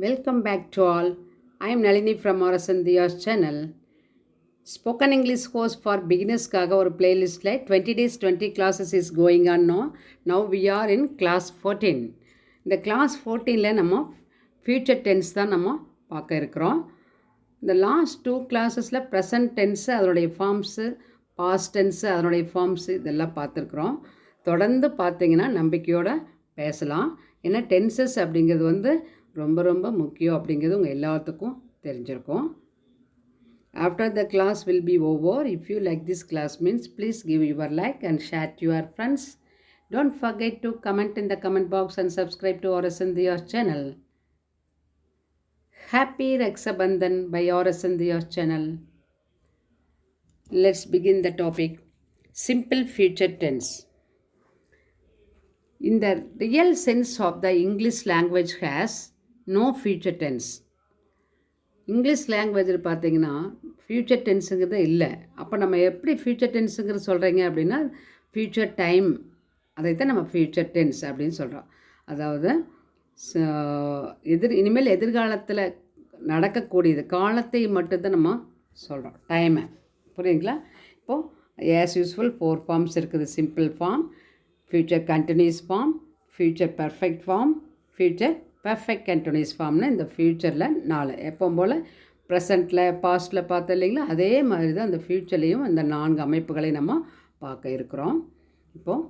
Welcome back to all. I am Nalini from Orasan Diya's channel. Spoken English course for beginnerskaga ஒரு பிளேலிஸ்ட்டில் 20 days 20 classes is going on now. Now we are in class 14. இந்த class 14ல் நம்ம future tense தான் நம்ம பார்க்க இருக்கிறோம். இந்த last 2 கிளாஸஸில் present tens அதனுடைய ஃபார்ம்ஸு பாஸ்ட் டென்ஸு அதனுடைய ஃபார்ம்ஸு இதெல்லாம் பார்த்துருக்குறோம். தொடர்ந்து பார்த்தீங்கன்னா நம்பிக்கையோடு பேசலாம். ஏன்னா டென்சஸ் அப்படிங்கிறது வந்து ரொம்ப ரொம்ப முக்கியம் அப்படிங்கிறது உங்கள் எல்லாத்துக்கும் தெரிஞ்சிருக்கும். After the class will be over. If you like this class means please give your like and share to your friends. Don't forget to comment in the comment box and subscribe to Orasan Diya's channel. Happy Raksha Bandhan by Orasan Diya's channel. Let's begin the topic. Simple future tense. In the real sense of the English language has no future tense. English லாங்குவேஜில் பார்த்தீங்கன்னா future டென்ஸுங்கிறது இல்லை. அப்போ நம்ம எப்படி future டென்ஸுங்கிறது சொல்கிறீங்க அப்படின்னா future time அதைத்தான் நம்ம ஃப்யூச்சர் டென்ஸ் அப்படின்னு சொல்கிறோம். அதாவது இனிமேல் எதிர்காலத்தில் நடக்கக்கூடியது காலத்தை மட்டும்தான் நம்ம சொல்கிறோம், டைமை. புரியுதுங்களா? இப்போது ஆஸ் யூஸ்வல் 4 ஃபார்ம்ஸ் இருக்குது. Simple form, future continuous form, future perfect form, future perfect continuous ஃபார்ம்னு இந்த ஃப்யூச்சரில் 4. எப்பவும் போல் ப்ரெசண்ட்டில் பாஸ்ட்டில் பார்த்தோம் இல்லைங்களா, அதே மாதிரி தான் இந்த ஃப்யூச்சர்லேயும் இந்த 4 அமைப்புகளை நம்ம பார்க்க இருக்கிறோம். இப்போது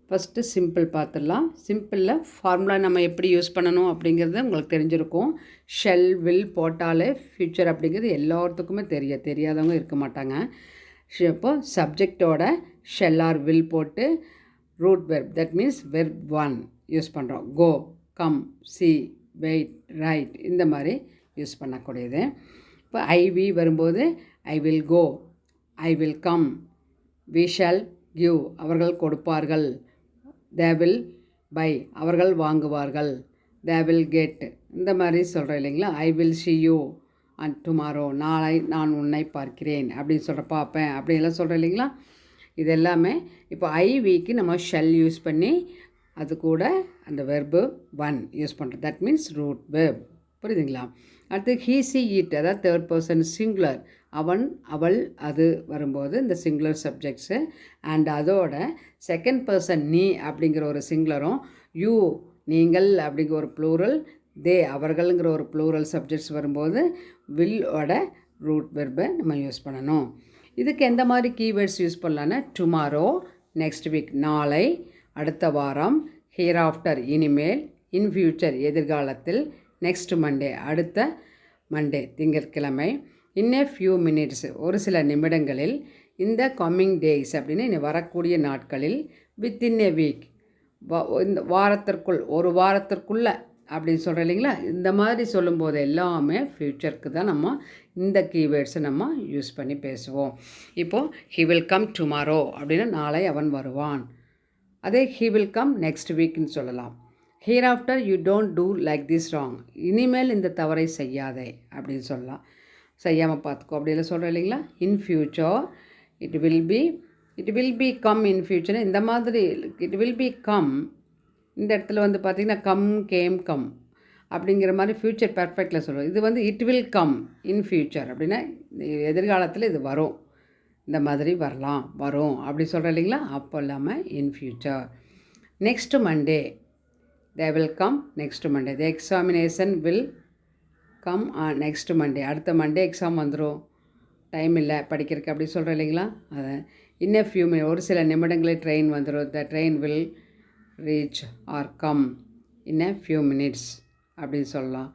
ஃபஸ்ட்டு சிம்பிள் பார்த்துடலாம். சிம்பிளில் ஃபார்முலா நம்ம எப்படி யூஸ் பண்ணணும் அப்படிங்கிறது உங்களுக்கு தெரிஞ்சிருக்கும். ஷெல் வில் போட்டாலே ஃப்யூச்சர் அப்படிங்கிறது எல்லாத்துக்குமே தெரியாதவங்க இருக்க மாட்டாங்க. இப்போது சப்ஜெக்டோட ஷெல் ஆர் வில் போட்டு root verb, that means verb 1 use பண்ணுறோம். Go, come, see, wait, write இந்த மாதிரி யூஸ் பண்ணக்கூடியது. இப்போ ஐவி வரும்போது I will go, I will come, we shall give அவர்கள் கொடுப்பார்கள், தே வில் பை அவர்கள் வாங்குவார்கள், தே வில் கெட் இந்த மாதிரி சொல்கிறோம் இல்லைங்களா. I will see you and tomorrow நாளை நான் உன்னை பார்க்கிறேன் அப்படின்னு சொல்கிற பார்ப்பேன் அப்படின்லாம் சொல்கிறோம் இல்லைங்களா. இது எல்லாமே இப்போ ஐவிக்கு நம்ம ஷெல் யூஸ் பண்ணி அது கூட அந்த வெர்பு 1 யூஸ் பண்ணுறோம். That means root verb. புரியுதுங்களா? அடுத்து ஹீ சி இட், அதாவது தேர்ட் பர்சன் சிங்குலர், அவன் அவள் அது வரும்போது இந்த சிங்குலர் சப்ஜெக்ட்ஸு அண்ட் அதோட செகண்ட் பர்சன் நீ அப்படிங்கிற ஒரு சிங்குலரும், யூ நீங்கள் அப்படிங்கிற ஒரு ப்ளூரல், தே அவர்கள்ங்கிற ஒரு ப்ளூரல் சப்ஜெக்ட்ஸ் வரும்போது வில்லோட ரூட் வெர்பை நம்ம யூஸ் பண்ணணும். இதுக்கு எந்த மாதிரி கீவேர்ட்ஸ் யூஸ் பண்ணலான்னா டுமாரோ நெக்ஸ்ட் வீக் நாளை, அடுத்த வாரம், ஹியர் ஆஃப்டர் இனிமேல், இன் ஃபியூச்சர் எதிர்காலத்தில், நெக்ஸ்ட் மண்டே அடுத்த மண்டே திங்கட்கிழமை, இன் எ ஃபியூ மினிட்ஸ் ஒரு சில நிமிடங்களில், இந்த கம்மிங் டேஸ் அப்படின்னு இனி வரக்கூடிய நாட்களில், வித்தின் எ வீக் இந்த வாரத்திற்குள் ஒரு வாரத்திற்குள்ளே அப்படின்னு சொல்கிறோம் இல்லைங்களா. இந்த மாதிரி சொல்லும்போது எல்லாமே ஃப்யூச்சருக்கு தான் நம்ம இந்த கீவேர்ட்ஸை நம்ம யூஸ் பண்ணி பேசுவோம். இப்போது ஹி வில் கம் டுமாரோ அப்படின்னா நாளை அவன் வருவான். அதே ஹீ வில் கம் நெக்ஸ்ட் வீக்னு சொல்லலாம். Here after you don't do like this wrong, இனிமேல் இந்த தவறை செய்யாதே அப்படின்னு சொல்லலாம். செய்யாமல் பார்த்துக்கோ அப்படிலாம் சொல்கிறோம் இல்லைங்களா. In future it will B come in future இந்த மாதிரி இட் வில் பி கம். இந்த இடத்துல வந்து பார்த்திங்கன்னா கம் கேம் கம் அப்படிங்கிற மாதிரி ஃப்யூச்சர் பர்ஃபெக்டில் சொல்லுவோம். இது வந்து it will come in future அப்படின்னா எதிர்காலத்தில் இது வரும், இந்த மாதிரி வரும் அப்படி சொல்கிறேன் இல்லைங்களா. அப்போ இல்லாமல் in future. Next Monday they will come next Monday, the examination will come next Monday, அடுத்த மண்டே எக்ஸாம் வந்துடும், டைம் இல்லை படிக்கிறதுக்கு அப்படி சொல்கிறேன் இல்லைங்களா. அதை இன்னும் ஃபியூ ஒரு சில நிமிடங்களே ட்ரெயின் வந்துடும், the train will reach or come in a few minutes அப்படின்னு சொல்லலாம்.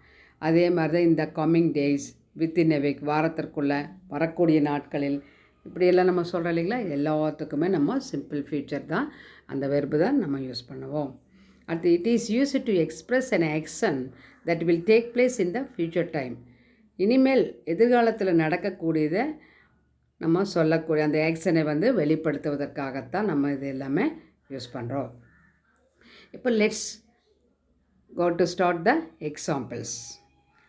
அதே மாதிரி தான் இந்த coming days, within a week வாரத்திற்குள்ளே வரக்கூடிய நாட்களில் இப்படியெல்லாம் நம்ம சொல்கிறோம் இல்லைங்களா. எல்லாத்துக்குமே நம்ம சிம்பிள் ஃபியூச்சர் தான் அந்த வெர்பு தான் நம்ம யூஸ் பண்ணுவோம். அடுத்து it is used to express an action that will take place in the future time. இனிமேல் எதிர்காலத்தில் நடக்கக்கூடியதை நம்ம சொல்லக்கூடிய அந்த ஆக்ஷனை வந்து வெளிப்படுத்துவதற்காகத்தான் நம்ம இது எல்லாமே யூஸ் பண்ணுறோம். இப்போ let's go to start the examples.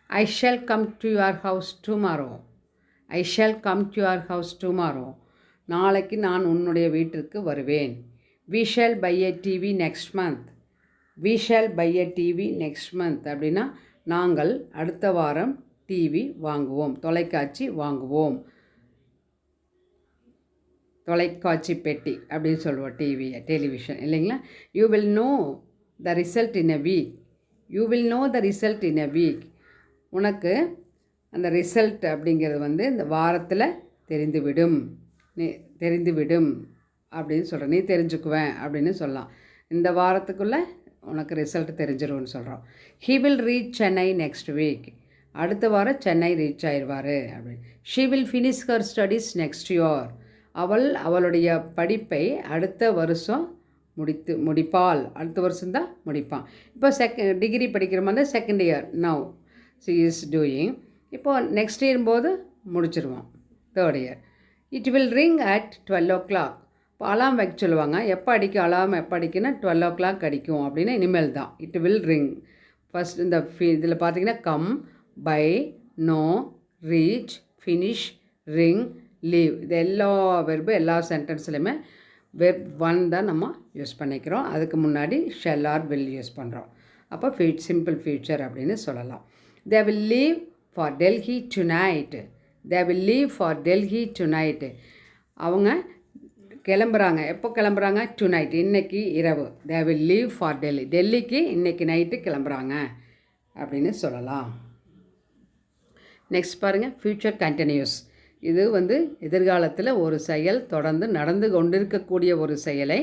I shall come to your house tomorrow. I shall come to your house tomorrow. நாளைக்கு நான் உன்னுடைய வீட்டிற்கு வருவேன். We shall buy a TV next month. We shall buy a TV next month அப்படின்னா நாங்கள் அடுத்த வாரம் TV வாங்குவோம், தொலைக்காட்சி வாங்குவோம். தொலைக்காட்சி பெட்டி அப்படின்னு சொல்லுவோம், டெலிவிஷன் இல்லைங்களா. You will know the result in a week. You will know the result in a week. உனக்கு அந்த ரிசல்ட் அப்படிங்கிறது இந்த வாரத்தில் தெரிந்துவிடும் அப்படின்னு சொல்கிறேன். நீ தெரிஞ்சுக்குவேன் அப்படின்னு சொல்லலாம். இந்த வாரத்துக்குள்ளே உனக்கு ரிசல்ட் தெரிஞ்சிரும்னு சொல்கிறோம். He will reach Chennai next week. அடுத்த வாரம் சென்னை ரீச் ஆயிடுவார் அப்படின்னு. She will finish her studies next year. அவளுடைய படிப்பை அடுத்த வருஷம் முடிப்பாள். அடுத்த வருஷம்தான் முடிப்பான். இப்போ டிகிரி படிக்கிற மாதிரி second year now she is doing. இப்போது நெக்ஸ்ட் இயர் போது முடிச்சிருவான், third year. It will ring at 12 o'clock. இப்போ அலாம் வைக்க சொல்லுவாங்க. எப்போ அடிக்கும் அலாம், எப்போ அடிக்குன்னா 12 o'clock அடிக்கும் அப்படின்னு இனிமேல் தான். It will ring. ஃபஸ்ட் இந்த இதில் பார்த்தீங்கன்னா come, buy, know, reach, finish, ring, leave. இது எல்லா வெர்பு எல்லா சென்டென்ஸ்லையுமே வெர்ப் 1 தான் நம்ம யூஸ் பண்ணிக்கிறோம். அதுக்கு முன்னாடி ஷெல் ஆர் வில் யூஸ் பண்ணுறோம். அப்போ சிம்பிள் ஃபியூச்சர் அப்படின்னு சொல்லலாம். They will leave for Delhi tonight. They will leave for Delhi tonight. அவங்க கிளம்புறாங்க. எப்போ கிளம்புறாங்க? டுநைட், இன்றைக்கி இரவு. தே வில் லீவ் ஃபார் டெல்லிக்கு இன்றைக்கி நைட்டு கிளம்புறாங்க அப்படின்னு சொல்லலாம். நெக்ஸ்ட் பாருங்கள், ஃப்யூச்சர் கண்டினியூஸ். இது எதிர்காலத்தில் ஒரு செயல் தொடர்ந்து நடந்து கொண்டிருக்கக்கூடிய ஒரு செயலை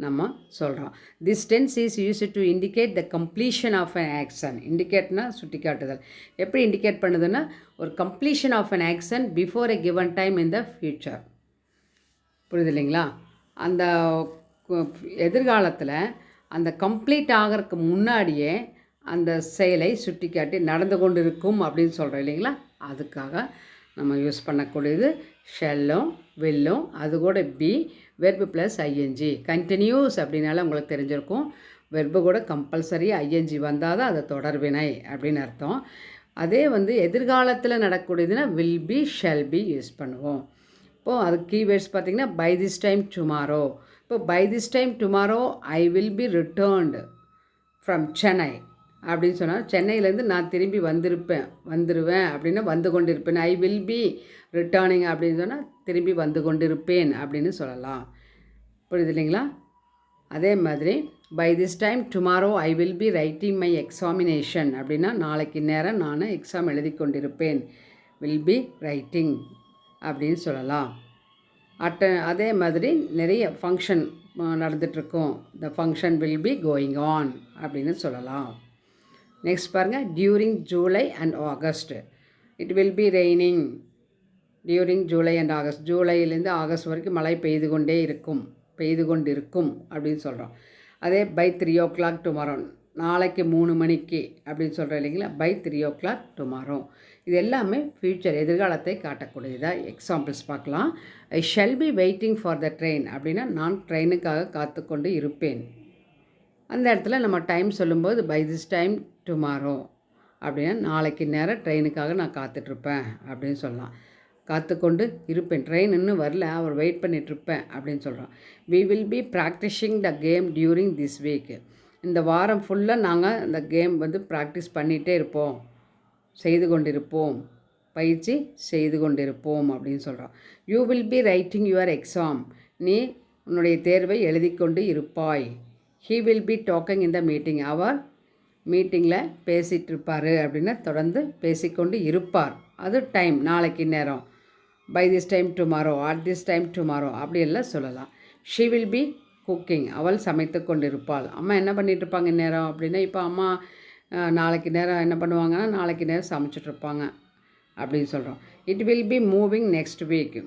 நம்ம சொல்கிறோம். This tense is used to indicate the completion of an action. இண்டிகேட்னா சுட்டி காட்டுதல். எப்படி இண்டிகேட் பண்ணுதுன்னா ஒரு completion of an action before a given time in the future. புரியுது இல்லைங்களா? அந்த எதிர்காலத்தில் அந்த கம்ப்ளீட் ஆகிறதுக்கு முன்னாடியே அந்த செயலை சுட்டி காட்டி நடந்து கொண்டு இருக்கும் அப்படின்னு சொல்கிறோம் இல்லைங்களா. அதுக்காக நம்ம யூஸ் பண்ணக்கூடியது ஷெல்லும் வில்லும், அது கூட be, verb plus I N G. Continuous அப்படின்னால உங்களுக்கு தெரிஞ்சிருக்கும். வெர்பு கூட கம்பல்சரி ஐஎன்ஜி வந்தால் தான் அது தொடர்வினை அப்படின்னு அர்த்தம். அதே எதிர்காலத்தில் நடக்கூடியதுன்னா will be, shall be use பண்ணுவோம். இப்போது அதுக்கு கீவேர்ட்ஸ் பார்த்திங்கன்னா பை திஸ் டைம் டுமாரோ. இப்போ by this time tomorrow I will be returned from Chennai அப்படின்னு சொன்னால் சென்னையிலேருந்து நான் திரும்பி வந்துடுவேன் அப்படின்னா வந்து கொண்டிருப்பேன். ஐ வில் பி ரிட்டர்னிங் அப்படின்னு சொன்னால் திரும்பி வந்து கொண்டிருப்பேன் அப்படின்னு சொல்லலாம். புரியுது இல்லைங்களா? அதே மாதிரி by this time tomorrow I will be writing my examination அப்படின்னா நாளைக்கு நேரம் நான் எக்ஸாம் எழுதி கொண்டிருப்பேன். வில் பி ரைட்டிங் அப்படின்னு சொல்லலாம். அதே மாதிரி நிறைய ஃபங்க்ஷன் நடந்துகிட்ருக்கோம். The function will be going on அப்படின்னு சொல்லலாம். நெக்ஸ்ட் பாருங்கள், during July and August. It will be raining during July and August. ஜூலையிலேருந்து ஆகஸ்ட் வரைக்கும் மழை பெய்து கொண்டிருக்கும் அப்படின்னு சொல்கிறோம். அதே பை 3 o'clock டுமாரோ, நாளைக்கு 3 மணிக்கு அப்படின்னு சொல்கிறோம் இல்லைங்களா. By 3 o'clock tomorrow. இது எல்லாமே ஃப்யூச்சர் எதிர்காலத்தை காட்டக்கூடியதாக. எக்ஸாம்பிள்ஸ் பார்க்கலாம். I shall be waiting for the train அப்படின்னா நான் ட்ரெயினுக்காக காத்துக்கொண்டு இருப்பேன். அந்த இடத்துல நம்ம டைம் சொல்லும்போது பை திஸ் டைம் டுமாரோ அப்படின்னா நாளைக்கு நேரம் ட்ரெயினுக்காக நான் காத்துட்ருப்பேன் அப்படின்னு சொல்லலாம். காத்துக்கொண்டு இருப்பேன், ட்ரெயின் இன்னும் வரல, அவர் வெயிட் பண்ணிகிட்ருப்பேன் அப்படின்னு சொல்கிறோம். We will be practising the game during this week. இந்த வாரம் ஃபுல்லாக நாங்கள் இந்த கேம் ப்ராக்டிஸ் பண்ணிகிட்டே இருப்போம், செய்து கொண்டிருப்போம், பயிற்சி செய்து கொண்டிருப்போம் அப்படின்னு சொல்கிறோம். You will be writing your exam. நீ உன்னுடைய தேர்வை எழுதி கொண்டு இருப்பாய். He will be talking in the meeting. அவர் மீட்டிங்கில் பேசிகிட்டு இருப்பார் அப்படின்னா தொடர்ந்து பேசிக்கொண்டு இருப்பார். அது டைம், நாளைக்கு நேரம். By this time tomorrow, at this time tomorrow அப்படியெல்லாம் சொல்லலாம். She will be cooking. அவள் சமைத்து கொண்டு இருப்பாள். அம்மா என்ன பண்ணிகிட்ருப்பாங்க இந்நேரம் அப்படின்னா, இப்போ அம்மா நாளைக்கு நேரம் என்ன பண்ணுவாங்கன்னா நாளைக்கு நேரம் சமைச்சிட்ருப்பாங்க அப்படின்னு சொல்கிறோம். It will be moving next week.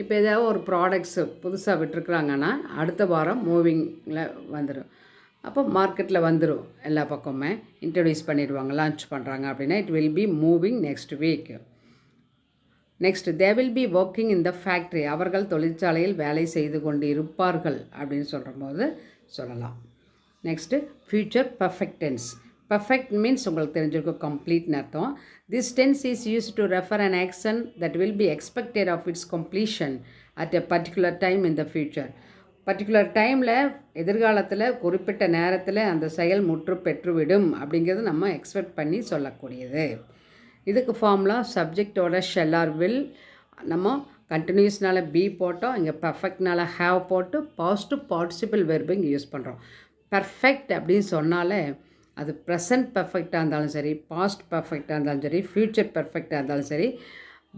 இப்போ ஏதாவது ஒரு ப்ராடக்ட்ஸு புதுசாக விட்டுருக்குறாங்கன்னா அடுத்த வாரம் மூவிங்கில் வந்துடும். அப்போ மார்க்கெட்டில் வந்துடும், எல்லா பக்கமுமே இன்ட்ரடியூஸ் பண்ணிடுவாங்க, லான்ச் பண்ணுறாங்க அப்படின்னா it will be moving next week. Next, they will be working in the factory. அவர்கள் தொழிற்சாலையில் வேலை செய்து கொண்டு இருப்பார்கள் அப்படின்னு சொல்கிற போது சொல்லலாம். Next, future perfect tense. Perfect means உங்களுக்கு தெரிஞ்சிருக்கும் கம்ப்ளீட்னு அர்த்தம். This tense is use to refer an action that will be expected of its completion at a particular time in the future. Particular டைமில் எதிர்காலத்தில் குறிப்பிட்ட நேரத்தில் அந்த செயல் முற்று பெற்றுவிடும் அப்படிங்கிறது நம்ம எக்ஸ்பெக்ட் பண்ணி சொல்லக்கூடியது. இதுக்கு ஃபார்முலா சப்ஜெக்டோட ஷெல் ஆர் வில், நம்ம கண்டினியூஸ்னால பி போட்டோம், இங்கே பர்ஃபெக்ட்னால ஹேவ் போட்டு பாசிட்டிவ் பார்ட்டிசிபிள் வெர்பு இங்கே யூஸ் பண்ணுறோம். பர்ஃபெக்ட் அப்படின்னு சொன்னாலே அது ப்ரெசன்ட் பர்ஃபெக்டாக இருந்தாலும் சரி, பாஸ்ட் பர்ஃபெக்டாக இருந்தாலும் சரி, ஃப்யூச்சர் பர்ஃபெக்டாக இருந்தாலும் சரி,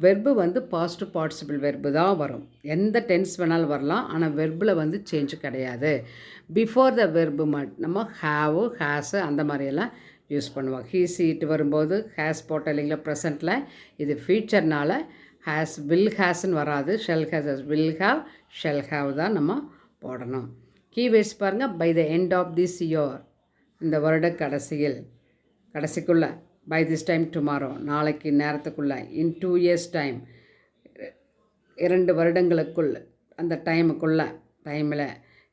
வெர்பு வந்து பாசிட்டிவ் பார்ட்டிசிபிள் வெர்பு தான் வரும். எந்த டென்ஸ் வேணாலும் வரலாம், ஆனால் வெர்பில் வந்து சேஞ்சு கிடையாது. பிஃபோர் த வெர்பு நம்ம ஹேவு, ஹேஸு அந்த மாதிரியெல்லாம் யூஸ் பண்ணுவோம். ஹீ சீட்டு வரும்போது ஹேஸ் போட்ட இல்லைங்களா ப்ரெசண்ட்டில், இது ஃப்யூச்சர்னால் ஹேஸ் வில் ஹேஸ்ன்னு வராது, shall has will have shall have தான் நம்ம போடணும். கீவேர்ட்ஸ் பாருங்கள். By the end of this year, இந்த வருட கடைசிக்குள்ளே, பை திஸ் டைம் டுமாரோ, நாளைக்கு நேரத்துக்குள்ளே, இன் 2 years டைம், 2 வருடங்களுக்குள், அந்த டைமில்,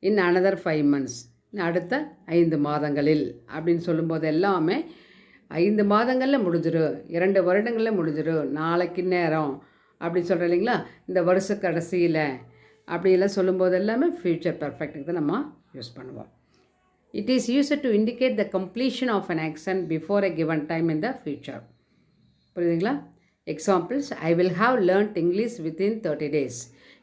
இன் அனதர் 5 months, அடுத்த 5 மாதங்களில் அப்படின்னு சொல்லும்போது எல்லாமே 5 மாதங்களில் முடிஞ்சிடும், 2 வருடங்களில் முடிஞ்சிடும், நாளைக்கு நேரம் அப்படின்னு சொல்கிறோம் இல்லைங்களா, இந்த வருஷ கடைசியில் அப்படியெல்லாம் சொல்லும்போது எல்லாமே ஃப்யூச்சர் பர்ஃபெக்ட்டுக்கு தான் நம்ம யூஸ் பண்ணுவோம். It is used to indicate the completion of an action before a given time in the future. புரியுதுங்களா? Examples, I will have learnt English within 30 days.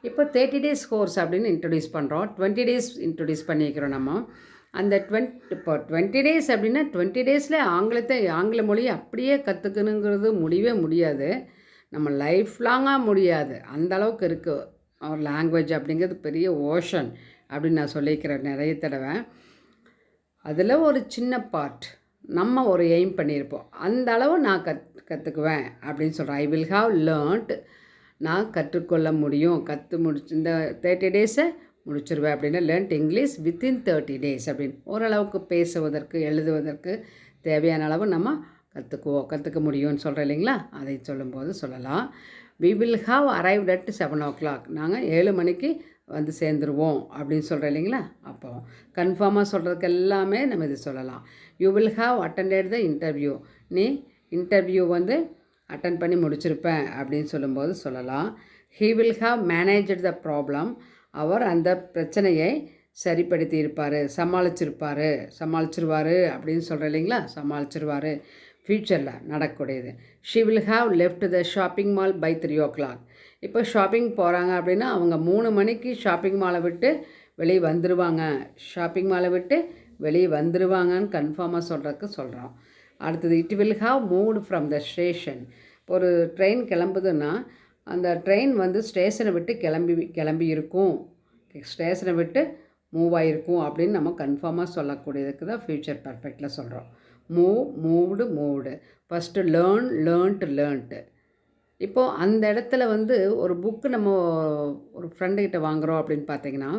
இப்போ 30 days கோர்ஸ் அப்படின்னு இன்ட்ரடியூஸ் பண்ணுறோம். 20 days இன்ட்ரடியூஸ் பண்ணிக்கிறோம் நம்ம. அந்த இப்போ 20 days அப்படின்னா 20 daysல ஆங்கில மொழியை அப்படியே கற்றுக்கணுங்கிறது முடியவே முடியாது. நம்ம லைஃப் லாங்காக முடியாது, அந்த அளவுக்கு இருக்குது ஒரு லாங்குவேஜ் அப்படிங்கிறது. பெரிய ஓஷன் அப்படின்னு நான் சொல்லிக்கிறேன் நிறைய தடவை. அதில் ஒரு சின்ன பார்ட் நம்ம ஒரு எய்ம் பண்ணியிருப்போம், அந்த அளவு நான் கற்றுக்குவேன் அப்படின்னு சொல்கிறேன். ஐ வில் ஹாவ் லேர்ன்ட், நான் கற்றுக்கொள்ள முடியும், இந்த 30 days முடிச்சிருவேன் அப்படின்னா லேர்ன்ட் இங்கிலீஷ் வித்தின் 30 days அப்படின்னு. ஓரளவுக்கு பேசுவதற்கு எழுதுவதற்கு தேவையான அளவு நம்ம கற்றுக்க முடியும்னு சொல்கிறேன் இல்லைங்களா, அதை சொல்லும்போது சொல்லலாம். We will have arrived at 7 o'clock, நாங்கள் 7 மணிக்கு வந்து சேர்ந்துருவோம் அப்படின்னு சொல்கிறேன் இல்லைங்களா. அப்போ கன்ஃபார்மாக சொல்கிறதுக்கு எல்லாமே நம்ம இது சொல்லலாம். You will have attended the interview, நீ இன்டர்வியூ வந்து அட்டன் பண்ணி முடிச்சிருப்பேன் அப்படின்னு சொல்லும்போது சொல்லலாம். He will have managed the problem, அவர் அந்த பிரச்சனையை சரிப்படுத்தி இருப்பார், சமாளிச்சிருவார் அப்படின்னு சொல்கிறேன் இல்லைங்களா, சமாளிச்சிருவார் ஃப்யூச்சரில் நடக்கக்கூடியது. She will have left the shopping mall by 3 o'clock. இப்போ ஷாப்பிங் போகிறாங்க அப்படின்னா அவங்க 3 மணிக்கு ஷாப்பிங் மாலை விட்டு வெளியே வந்துடுவாங்கன்னு கன்ஃபார்மாக சொல்கிறதுக்கு சொல்கிறோம். அடுத்தது, it will have moved from the station. இப்போ ஒரு ட்ரெயின் கிளம்புதுன்னா அந்த ட்ரெயின் வந்து ஸ்டேஷனை விட்டு கிளம்பி இருக்கும், ஸ்டேஷனை விட்டு மூவ் ஆகிருக்கும் அப்படின்னு நம்ம கன்ஃபார்மாக சொல்லக்கூடியதுக்கு தான் ஃப்யூச்சர் பர்ஃபெக்டில் சொல்கிறோம். மூவ்டு. First learnt. இப்போது அந்த இடத்துல வந்து ஒரு புக்கு நம்ம ஒரு ஃப்ரெண்டுக்கிட்ட வாங்குகிறோம் அப்படின்னு பார்த்தீங்கன்னா,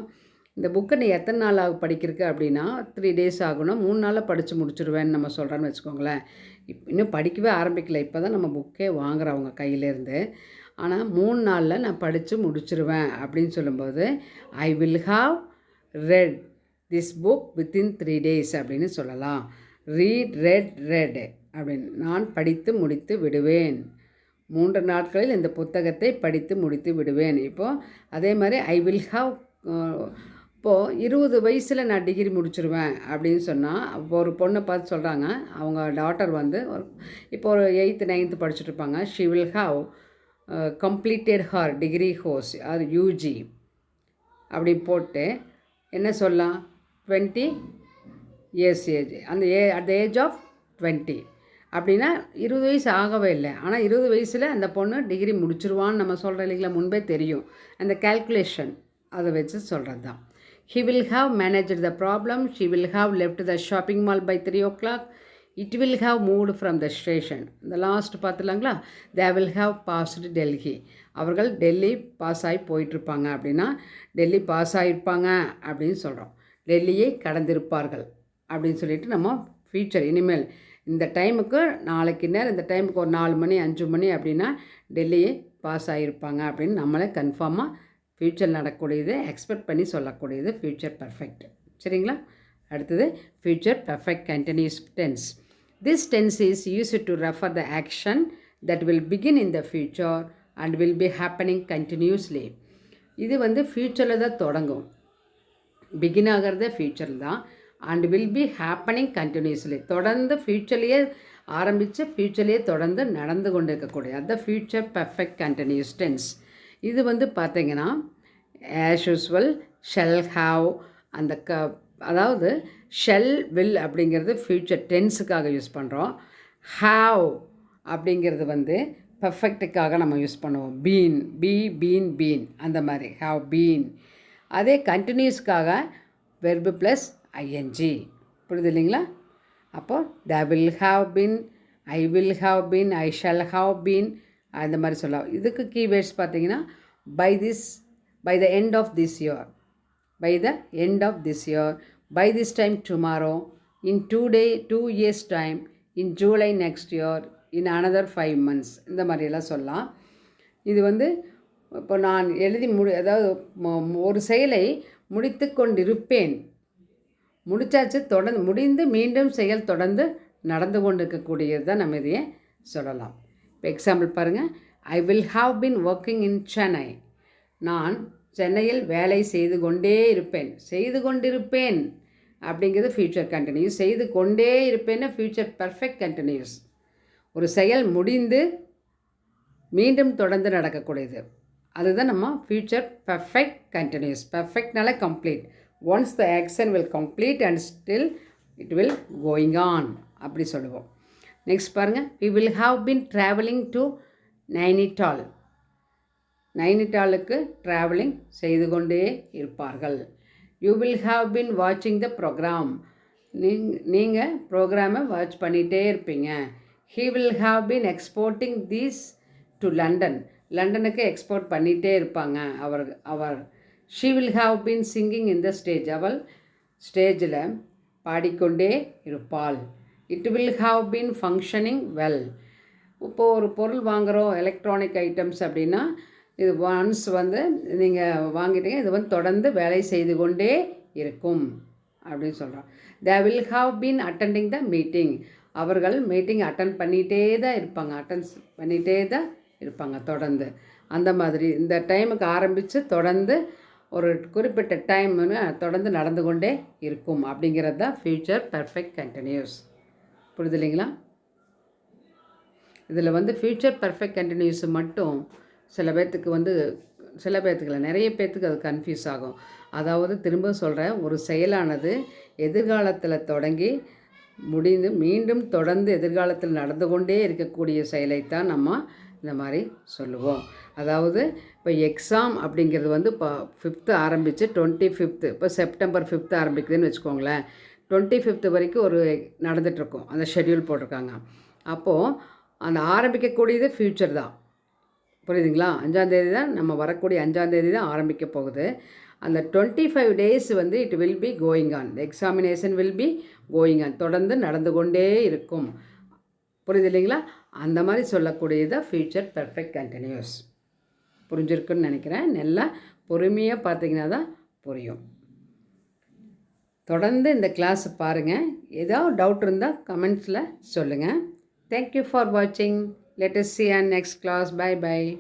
இந்த புக்கை நீ எத்தனை நாள் ஆகும் படிக்கிறதுக்கு அப்படின்னா 3 days ஆகணும், 3 நாளில் படித்து முடிச்சிடுவேன்னு நம்ம சொல்கிறோன்னு வச்சுக்கோங்களேன். இன்னும் படிக்கவே ஆரம்பிக்கல, இப்போ தான் நம்ம புக்கே வாங்குகிறவங்க கையிலேருந்து. ஆனால் 3 நாளில் நான் படித்து முடிச்சிடுவேன் அப்படின்னு சொல்லும்போது ஐ will have red this book within 3 days அப்படின்னு சொல்லலாம். ரெட் அப்படின்னு, நான் படித்து முடித்து விடுவேன், 3 நாட்களில் இந்த புத்தகத்தை படித்து முடித்து விடுவேன். இப்போது அதே மாதிரி ஐ வில் ஹாவ், இப்போது 20 வயசில் நான் டிகிரி முடிச்சிருவேன் அப்படின்னு சொன்னால், இப்போ ஒரு பொண்ணை பார்த்து சொல்கிறாங்க, அவங்க டாட்டர் வந்து இப்போ ஒரு 8th 9th படிச்சுட்ருப்பாங்க. She will have completed her degree course or UG அப்படி போட்டு என்ன சொல்லலாம், 20 years age, at the age of 20 அப்படின்னா 20 வயசு ஆகவே இல்லை, ஆனால் 20 வயசில் அந்த பொண்ணு டிகிரி முடிச்சிருவான்னு நம்ம சொல்கிறோம் இல்லைங்களா, முன்பே தெரியும். அந்த கால்குலேஷன் அதை வச்சு சொல்கிறது தான். He will have managed the problem, she will have left the shopping mall by 3 o'clock, it will have moved from the station. இந்த லாஸ்ட் பார்த்துலாங்களா, they will have passed Delhi, அவர்கள் டெல்லி பாஸ் ஆகி போயிட்டுருப்பாங்க அப்படின்னா டெல்லி பாஸ் ஆகிருப்பாங்க அப்படின்னு சொல்கிறோம். டெல்லியை கடந்திருப்பார்கள் அப்படின்னு சொல்லிட்டு நம்ம ஃப்யூச்சர் இனிமேல் இந்த டைமுக்கு நாளைக்கு நேரம் இந்த டைமுக்கு ஒரு 4 மணி 5 மணி அப்படின்னா டெல்லியை பாஸ் ஆகியிருப்பாங்க அப்படின்னு நம்மளே கன்ஃபார்மாக ஃப்யூச்சர் நடக்கக்கூடியது எக்ஸ்பெக்ட் பண்ணி சொல்லக்கூடியது ஃப்யூச்சர் பர்ஃபெக்ட். சரிங்களா? அடுத்தது future perfect continuous tense. This tense is used to refer the action that will begin in the future and will be happening continuously. இது வந்து ஃப்யூச்சரில் தான் தொடங்கும். பிகின் ஆகிறதே ஃப்யூச்சரில் தான். And will be happening continuously, தொடர்ந்து ஃப்யூச்சர்லேயே ஆரம்பித்து ஃப்யூச்சர்லேயே தொடர்ந்து நடந்து கொண்டு இருக்கக்கூடிய அதுதான் ஃப்யூச்சர் பர்ஃபெக்ட் கண்டினியூஸ் டென்ஸ். இது வந்து பார்த்திங்கன்னா ஆஸ் யூஸ்வல், ஷெல் ஹாவ், அந்த அதாவது ஷெல் வில் அப்படிங்கிறது ஃப்யூச்சர் டென்ஸுக்காக யூஸ் பண்ணுறோம். ஹாவ் அப்படிங்கிறது வந்து பர்ஃபெக்ட்டுக்காக நம்ம யூஸ் பண்ணுவோம். பீன், பீன் அந்த மாதிரி ஹாவ் பீன். அதே கண்டினியூஸ்க்காக வெர்பு ப்ளஸ் ஐஎன்ஜி. புரியுது இல்லைங்களா? அப்போது the will have been, I will have been, I shall have been, அந்த மாதிரி சொல்லலாம். இதுக்கு கீவேர்ட்ஸ் பார்த்தீங்கன்னா by the end of this year, by the end of this year, by this time tomorrow, in 2 years time, in July next year, in another 5 months, இந்த மாதிரியெல்லாம் சொல்லலாம். இது வந்து இப்போ நான் எழுதி அதாவது ஒரு செயலை முடித்து கொண்டிருப்பேன், முடிச்சாச்சு, தொடர்ந்து முடிந்து மீண்டும் செயல் தொடர்ந்து நடந்து கொண்டு இருக்கக்கூடியது தான் நம்ம இதையே சொல்லலாம். இப்போ எக்ஸாம்பிள் பாருங்கள். ஐ will have been working in Chennai, நான் சென்னையில் வேலை செய்து கொண்டிருப்பேன் அப்படிங்கிறது ஃப்யூச்சர் கண்டினியூஸ். செய்து கொண்டே இருப்பேன்னு ஃப்யூச்சர் பர்ஃபெக்ட் கண்டினியூஸ். ஒரு செயல் முடிந்து மீண்டும் தொடர்ந்து நடக்கக்கூடியது, அதுதான் நம்ம ஃப்யூச்சர் பர்ஃபெக்ட் கண்டினியூஸ். பர்ஃபெக்ட்னால complete. Once the action will complete and still it will going on அப்படி சொல்லுவோம். நெக்ஸ்ட் பாருங்கள். We will have been travelling to Nainital, நைனிடாலுக்கு ட்ராவலிங் செய்து கொண்டே இருப்பார்கள். யூ வில் ஹாவ் பீன் வாட்சிங் த ப்ரோக்ராம், நீங்கள் ப்ரோக்ராமை வாட்ச் பண்ணிகிட்டே இருப்பீங்க. He will have been exporting these to London, லண்டனுக்கு எக்ஸ்போர்ட் பண்ணிகிட்டே இருப்பாங்க அவர். She will have been singing in the stage, அவள் ஸ்டேஜில் பாடிக்கொண்டே இருப்பாள். It will have been functioning well. இப்போது ஒரு பொருள் வாங்குகிறோம், எலக்ட்ரானிக் ஐட்டம்ஸ் அப்படின்னா, இது ஒன்ஸ் வந்து நீங்கள் வாங்கிட்டீங்க, இது வந்து தொடர்ந்து வேலை செய்து கொண்டே இருக்கும் அப்படின்னு சொல்கிறோம். தே will have been attending the meeting, அவர்கள் மீட்டிங் அட்டன் பண்ணிகிட்டே தான் இருப்பாங்க தொடர்ந்து. அந்த மாதிரி இந்த டைமுக்கு ஆரம்பித்து தொடர்ந்து ஒரு குறிப்பிட்ட டைம் தொடர்ந்து நடந்து கொண்டே இருக்கும் அப்படிங்கிறது தான் ஃப்யூச்சர் பர்ஃபெக்ட் கண்டினியூஸ். புரியுது இல்லைங்களா? இதில் வந்து ஃப்யூச்சர் பர்ஃபெக்ட் கண்டினியூஸ் மட்டும் சில பேர்த்துக்கு இல்லை, நிறைய பேர்த்துக்கு அது கன்ஃபியூஸ் ஆகும். அதாவது திரும்ப சொல்கிறேன், ஒரு செயலானது எதிர்காலத்தில் தொடங்கி முடிந்து மீண்டும் தொடர்ந்து எதிர்காலத்தில் நடந்து கொண்டே இருக்கக்கூடிய செயலைத்தான் நம்ம இந்த மாதிரி சொல்லுவோம். அதாவது இப்போ எக்ஸாம் அப்படிங்கிறது வந்து இப்போ 5th ஆரம்பித்து 25th, இப்போ செப்டம்பர் 5th ஆரம்பிக்குதுன்னு வச்சுக்கோங்களேன். 25th வரைக்கும் ஒரு நடந்துகிட்ருக்கோம், அந்த ஷெட்யூல் போட்டிருக்காங்க. அப்போது அந்த ஆரம்பிக்கக்கூடியது ஃப்யூச்சர் தான். புரியுதுங்களா? 5ஆந்தேதி தான் நம்ம வரக்கூடிய 5ஆந்தேதி தான் ஆரம்பிக்க போகுது. அந்த 25 days வந்து it will be going on, the examination will be going on, தொடர்ந்து நடந்து கொண்டே இருக்கும். புரியுது இல்லைங்களா? அந்த மாதிரி சொல்லக்கூடியது ஃப்யூச்சர் பர்ஃபெக்ட் கண்டினியூஸ். புரிஞ்சிருக்குன்னு நினைக்கிறேன். நல்லா பொறுமையாக பார்த்தீங்கன்னா தான் புரியும். தொடர்ந்து இந்த கிளாஸ் பாருங்கள். ஏதாவது டவுட் இருந்தால் கமெண்ட்ஸில் சொல்லுங்கள். தேங்க்யூ ஃபார் வாட்சிங். Let us see you in next class. Bye bye.